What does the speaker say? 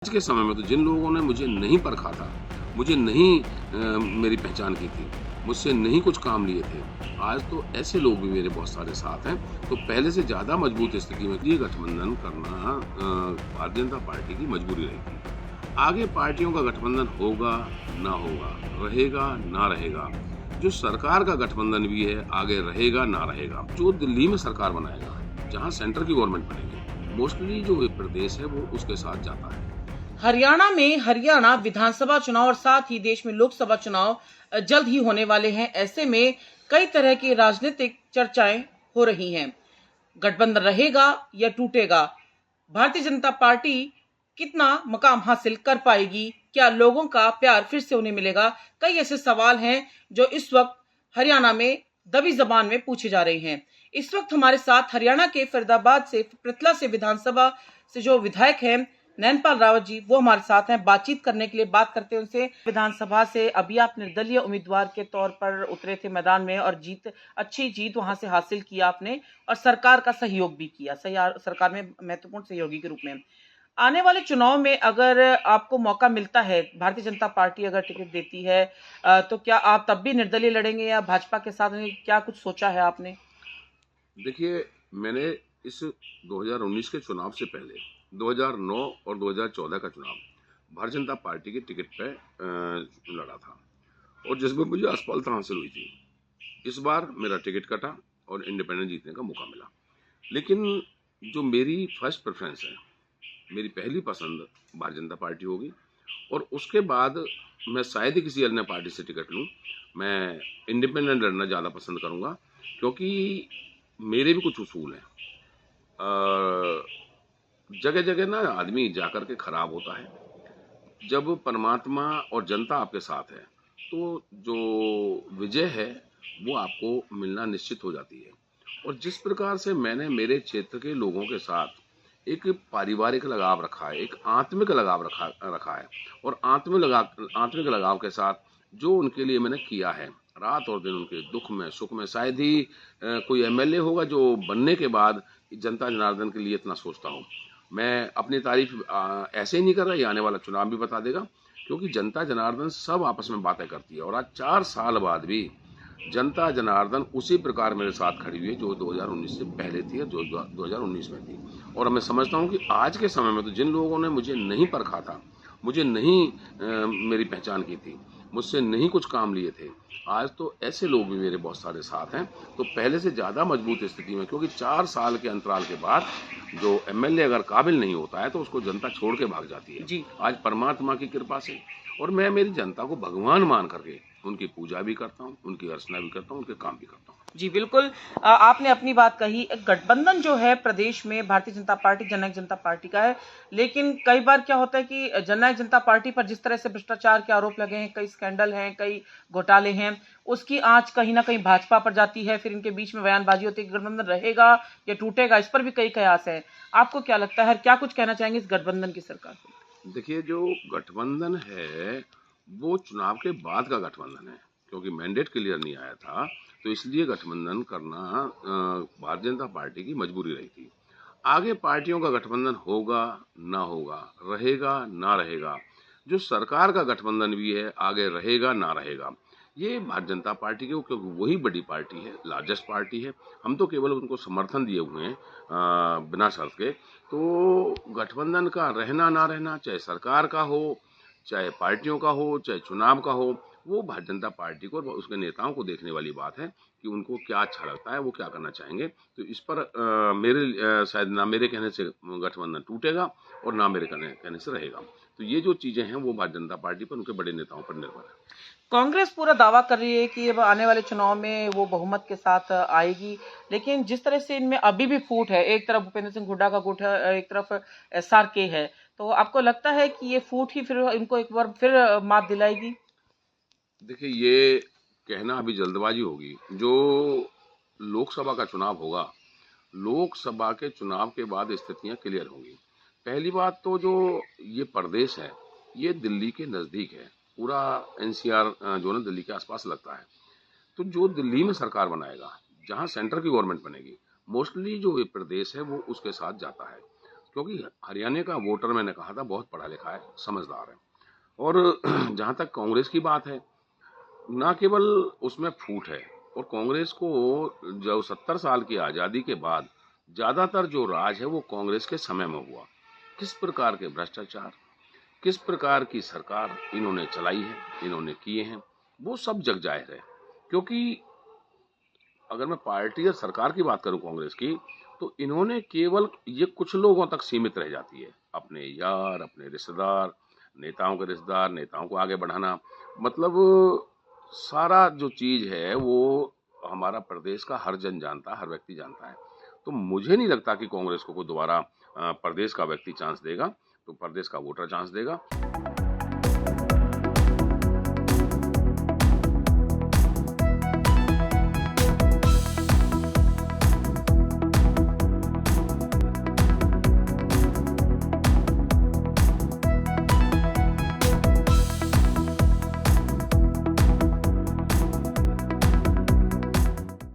आज के समय में तो जिन लोगों ने मुझे नहीं परखा था, मुझे नहीं मेरी पहचान की थी, मुझसे नहीं कुछ काम लिए थे, आज तो ऐसे लोग भी मेरे बहुत सारे साथ हैं। तो पहले से ज़्यादा मजबूत स्थिति में ये गठबंधन करना भारतीय जनता पार्टी की मजबूरी रहेगी। आगे पार्टियों का गठबंधन होगा, ना होगा, रहेगा, ना रहेगा। जो सरकार का गठबंधन भी है, आगे रहेगा, ना रहेगा। जो दिल्ली में सरकार बनाएगा, जहाँ सेंटर की गवर्नमेंट बनेगी, मोस्टली जो प्रदेश है वो उसके साथ जाता है। हरियाणा में हरियाणा विधानसभा चुनाव और साथ ही देश में लोकसभा चुनाव जल्द ही होने वाले हैं। ऐसे में कई तरह की राजनीतिक चर्चाएं हो रही हैं। गठबंधन रहेगा या टूटेगा? भारतीय जनता पार्टी कितना मकाम हासिल कर पाएगी? क्या लोगों का प्यार फिर से उन्हें मिलेगा? कई ऐसे सवाल हैं जो इस वक्त हरियाणा में दबी जबान में पूछे जा रहे हैं। इस वक्त हमारे साथ हरियाणा के फरीदाबाद से पृथला से विधानसभा से जो विधायक हैं नैनपाल रावत जी, वो हमारे साथ हैं। बातचीत करने के लिए बात करते हैं उनसे। विधानसभा से अभी आप निर्दलीय उम्मीदवार के तौर पर उतरे थे मैदान में और अच्छी जीत वहां से हासिल की आपने और सरकार का सहयोग भी किया, सरकार में महत्वपूर्ण सहयोगी के रूप में। आने वाले चुनाव में अगर आपको मौका मिलता है, भारतीय जनता पार्टी अगर टिकट देती है, तो क्या आप तब भी निर्दलीय लड़ेंगे या भाजपा के साथ? क्या कुछ सोचा है आपने? देखिए, मैंने इस 2019 के चुनाव से पहले 2009 और 2014 का चुनाव भारतीय जनता पार्टी के टिकट पे लड़ा था और जिसमें मुझे असफलता हासिल हुई थी। इस बार मेरा टिकट कटा और इंडिपेंडेंट जीतने का मौका मिला। लेकिन जो मेरी फर्स्ट प्रेफरेंस है, मेरी पहली पसंद भारतीय जनता पार्टी होगी और उसके बाद मैं शायद ही किसी अन्य पार्टी से टिकट लूँ। मैं इंडिपेंडेंट लड़ना ज़्यादा पसंद करूँगा क्योंकि मेरे भी कुछ उसूल हैं। जगह जगह ना आदमी जाकर के खराब होता है। जब परमात्मा और जनता आपके साथ है तो जो विजय है वो आपको मिलना निश्चित हो जाती है। और जिस प्रकार से मैंने मेरे क्षेत्र के लोगों के साथ एक पारिवारिक लगाव रखा है, एक आत्मिक लगाव रखा है और आत्मिक लगाव के साथ जो उनके लिए मैंने किया है, रात और दिन उनके दुख में सुख में, शायद ही कोई एमएलए होगा जो बनने के बाद जनता जनार्दन के लिए इतना सोचता हूँ। मैं अपनी तारीफ ऐसे ही नहीं कर रहा, ये आने वाला चुनाव भी बता देगा क्योंकि जनता जनार्दन सब आपस में बातें करती है और आज 4 साल बाद भी जनता जनार्दन उसी प्रकार मेरे साथ खड़ी हुई है जो 2019 से पहले थी और जो 2019 में थी। और मैं समझता हूँ कि आज के समय में तो जिन लोगों ने मुझे नहीं परखा था, मुझे नहीं मेरी पहचान की थी, मुझसे नहीं कुछ काम लिए थे, आज तो ऐसे लोग भी मेरे बहुत सारे साथ हैं। तो पहले से ज़्यादा मजबूत स्थिति में, क्योंकि 4 साल के अंतराल के बाद जो एमएलए अगर काबिल नहीं होता है तो उसको जनता छोड़ के भाग जाती है। जी, आज परमात्मा की कृपा से और मैं मेरी जनता को भगवान मान करके उनकी पूजा भी करता हूँ, उनकी अर्चना भी करता हूँ, उनके काम भी करता हूँ। जी बिल्कुल। आपने अपनी बात कही। गठबंधन जो है प्रदेश में भारतीय जनता पार्टी जननायक जनता पार्टी का है, लेकिन कई बार क्या होता है कि जननायक जनता पार्टी पर जिस तरह से भ्रष्टाचार के आरोप लगे हैं, कई स्कैंडल हैं, कई घोटाले हैं, उसकी आंच कहीं ना कहीं भाजपा पर जाती है। फिर इनके बीच में बयानबाजी होती है कि गठबंधन रहेगा या टूटेगा, इस पर भी कई कयास है। आपको क्या लगता है, क्या कुछ कहना चाहेंगे इस गठबंधन की सरकार को? देखिए, जो गठबंधन है वो चुनाव के बाद का गठबंधन है क्योंकि मैंडेट क्लियर नहीं आया था, तो इसलिए गठबंधन करना भारतीय जनता पार्टी की मजबूरी रही थी। आगे पार्टियों का गठबंधन होगा, ना होगा, रहेगा, ना रहेगा। जो सरकार का गठबंधन भी है, आगे रहेगा, ना रहेगा। ये भारतीय जनता पार्टी के, क्योंकि वही बड़ी पार्टी है, लार्जेस्ट पार्टी है। हम तो केवल उनको समर्थन दिए हुए हैं बिना शर्त के। तो गठबंधन का रहना ना रहना, चाहे सरकार का हो, चाहे पार्टियों का हो, चाहे चुनाव का हो, वो भारतीय जनता पार्टी को और उसके नेताओं को देखने वाली बात है कि उनको क्या अच्छा लगता है, वो क्या करना चाहेंगे। तो इस पर शायद ना मेरे कहने से गठबंधन टूटेगा और ना मेरे कहने से रहेगा। तो ये जो चीजें हैं वो भारतीय जनता पार्टी पर, उनके बड़े नेताओं पर निर्भर है। कांग्रेस पूरा दावा कर रही है कि अब आने वाले चुनाव में वो बहुमत के साथ आएगी, लेकिन जिस तरह से इनमें अभी भी फूट है, एक तरफ भूपेंद्र सिंह हुड्डा का गुट है, एक तरफ एसआरके है, तो आपको लगता है कि ये फूट ही फिर इनको एक बार फिर मात दिलाएगी? देखिए, ये कहना अभी जल्दबाजी होगी। जो लोकसभा का चुनाव होगा, लोकसभा के चुनाव के बाद स्थितियां क्लियर होंगी। पहली बात तो जो ये प्रदेश है, ये दिल्ली के नज़दीक है। पूरा एनसीआर जो है दिल्ली के आसपास लगता है। तो जो दिल्ली में सरकार बनाएगा, जहाँ सेंटर की गवर्नमेंट बनेगी, मोस्टली जो ये प्रदेश है वो उसके साथ जाता है। क्योंकि हरियाणा का वोटर मैंने कहा था बहुत पढ़ा लिखा है, समझदार है। और जहाँ तक कांग्रेस की बात है, ना केवल उसमें फूट है, और कांग्रेस को जो 70 साल की आज़ादी के बाद ज़्यादातर जो राज है वो कांग्रेस के समय में हुआ। किस प्रकार के भ्रष्टाचार, किस प्रकार की सरकार इन्होंने चलाई है, इन्होंने किए हैं, वो सब जग जाहिर है। क्योंकि अगर मैं पार्टी और सरकार की बात करूं कांग्रेस की, तो इन्होंने केवल ये कुछ लोगों तक सीमित रह जाती है, अपने यार, अपने रिश्तेदार, नेताओं के रिश्तेदार, नेताओं को आगे बढ़ाना। मतलब सारा जो चीज है वो हमारा प्रदेश का हर जन जानता है, हर व्यक्ति जानता है। तो मुझे नहीं लगता कि कांग्रेस को कोई दोबारा प्रदेश का व्यक्ति चांस देगा, तो प्रदेश का वोटर चांस देगा।